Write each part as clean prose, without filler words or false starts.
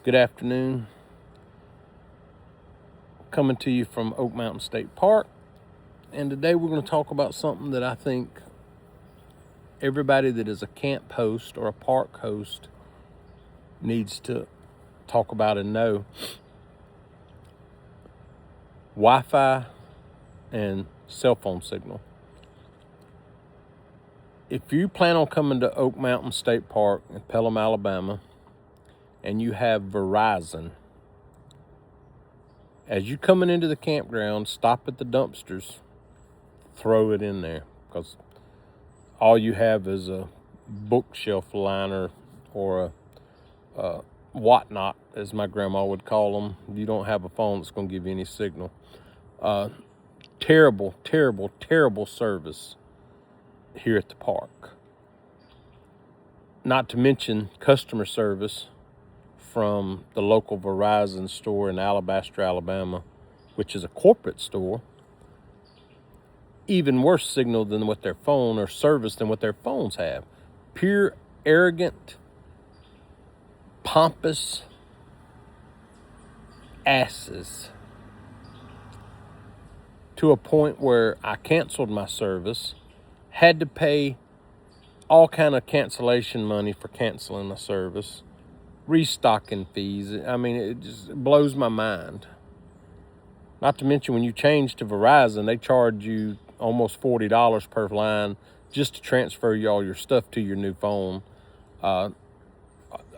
Good afternoon. Coming to you from Oak Mountain State Park. And today we're going to talk about something that I think everybody that is a camp host or a park host needs to talk about and know. Wi-Fi and cell phone signal. If you plan on coming to Oak Mountain State Park in Pelham, Alabama, and you have Verizon, as you coming into the campground, stop at the dumpsters, throw it in there, because all you have is a bookshelf liner or a whatnot, as my grandma would call them. You don't have a phone that's going to give you any signal. Terrible, terrible, terrible service here at the park. Not to mention customer service from the local Verizon store in Alabaster, Alabama, which is a corporate store. Even worse signal than what their phone, or service than what their phones have. Pure, arrogant, pompous asses. To a point where I canceled my service, had to pay all kind of cancellation money for canceling my service, restocking fees. I mean, it just blows my mind. Not to mention, when you change to Verizon, they charge you almost $40 per line just to transfer you all your stuff to your new phone. Ought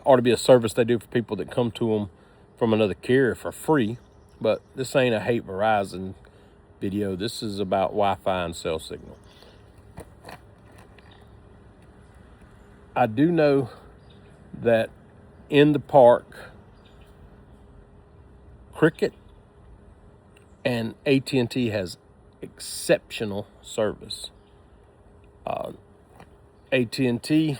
to be a service they do for people that come to them from another carrier for free. But this ain't a hate Verizon video. This is about Wi-Fi and cell signal. I do know that in the park, Cricket and AT&T has exceptional service. AT&T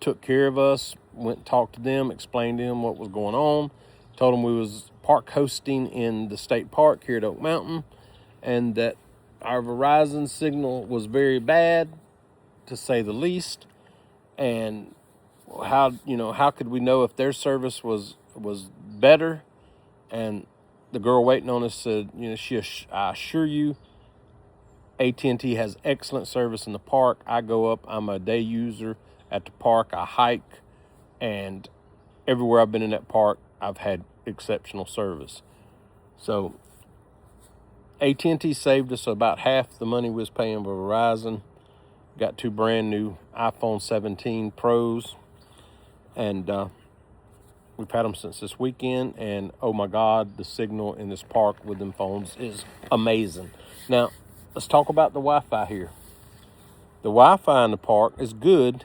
took care of us, went and talked to them, explained to them what was going on, told them we was park hosting in the state park here at Oak Mountain, and that our Verizon signal was very bad, to say the least. And how could we know if their service was better? And the girl waiting on us said, I assure you, AT&T has excellent service in the park. I go up, I'm a day user at the park. I hike, and everywhere I've been in that park, I've had exceptional service. So AT&T saved us about half the money we was paying for Verizon. Got 2 brand new iPhone 17 Pros, and we've had them since this weekend, and oh my God, the signal in this park with them phones is amazing. Now, let's talk about the Wi-Fi here. The Wi-Fi in the park is good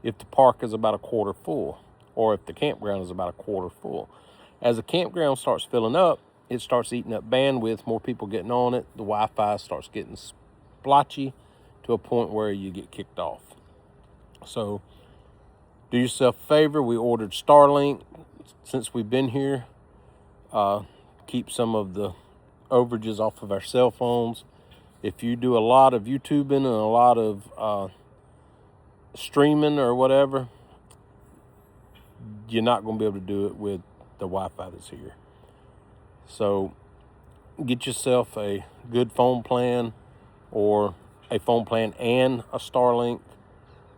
if the park is about a quarter full, or if the campground is about a quarter full. As the campground starts filling up, it starts eating up bandwidth, more people getting on it, the Wi-Fi starts getting splotchy to a point where you get kicked off. So do yourself a favor. We ordered Starlink since we've been here. Keep some of the overages off of our cell phones. If you do a lot of YouTubing and a lot of streaming or whatever, you're not going to be able to do it with the Wi-Fi that's here. So get yourself a good phone plan, or a phone plan and a Starlink,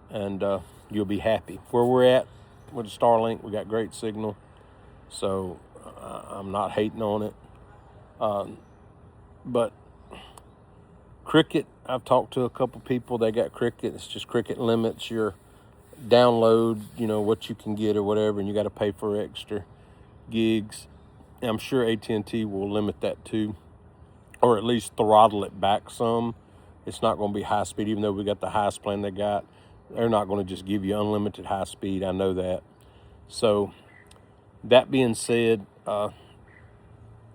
and you'll be happy. Where we're at with the Starlink, we got great signal, so I'm not hating on it. But Cricket, I've talked to a couple people, they got Cricket. It's just Cricket limits your download, what you can get or whatever, and you got to pay for extra gigs. And I'm sure AT&T will limit that too, or at least throttle it back some. It's not going to be high speed, even though we got the highest plan they got. They're not going to just give you unlimited high speed. I know that. So that being said, do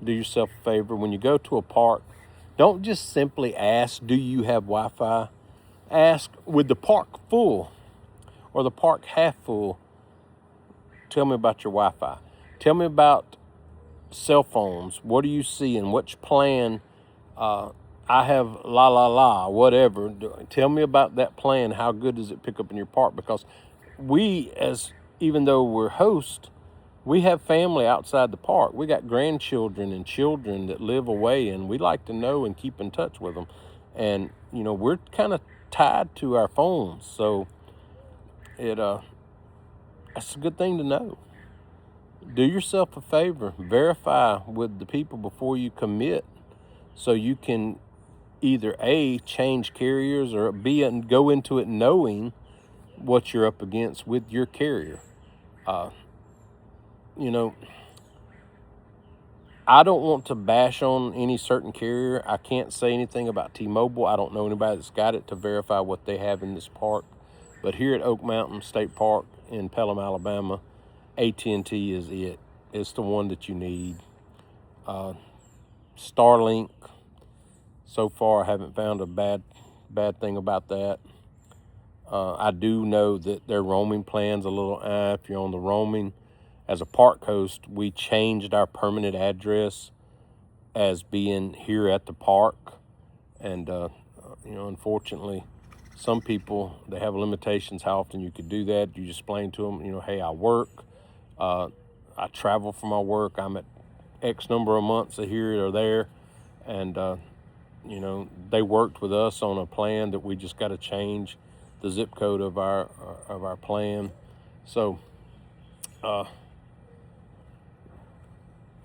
yourself a favor. When you go to a park, don't just simply ask, do you have Wi-Fi? Ask, with the park full or the park half full, tell me about your Wi-Fi. Tell me about cell phones. What do you see and which plan? I have whatever. Tell me about that plan. How good does it pick up in your park? Because we, as even though we're host, we have family outside the park. We got grandchildren and children that live away, and we like to know and keep in touch with them. And, you know, we're kind of tied to our phones. So that's a good thing to know. Do yourself a favor, verify with the people before you commit, so you can either A, change carriers, or B, and go into it knowing what you're up against with your carrier. You know, I don't want to bash on any certain carrier. I can't say anything about T-Mobile. I don't know anybody that's got it to verify what they have in this park. But here at Oak Mountain State Park in Pelham, Alabama, AT&T is it. It's the one that you need. Starlink, so far I haven't found a bad thing about that. I do know that their roaming plan's a little, if you're on the roaming. As a park host, we changed our permanent address as being here at the park. And, you know, unfortunately, some people, they have limitations how often you could do that. You just explain to them, you know, hey, I work. I travel for my work. I'm at X number of months here or there. And, you know, they worked with us on a plan that we just got to change the zip code of our plan. So,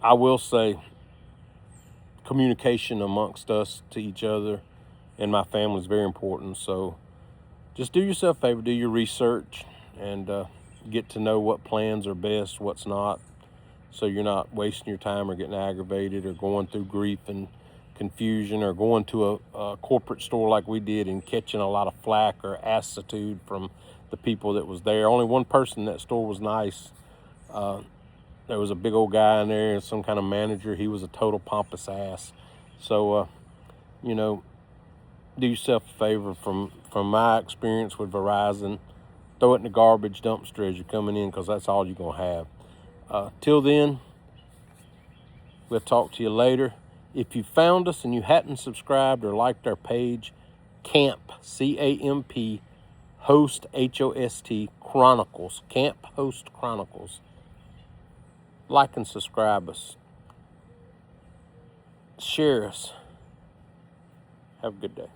I will say communication amongst us to each other and my family is very important. So just do yourself a favor, do your research, and get to know what plans are best, what's not, so you're not wasting your time or getting aggravated or going through grief and confusion, or going to a corporate store like we did and catching a lot of flack or attitude from the people that was there. Only one person in that store was nice. There was a big old guy in there and some kind of manager. He was a total pompous ass. So, you know, do yourself a favor. From my experience with Verizon, throw it in the garbage dumpster as you're coming in, because that's all you're going to have. Till then, we'll talk to you later. If you found us and you hadn't subscribed or liked our page, Camp, C-A-M-P, Host, H-O-S-T, Chronicles, Camp Host Chronicles. Like and subscribe us. Share us. Have a good day.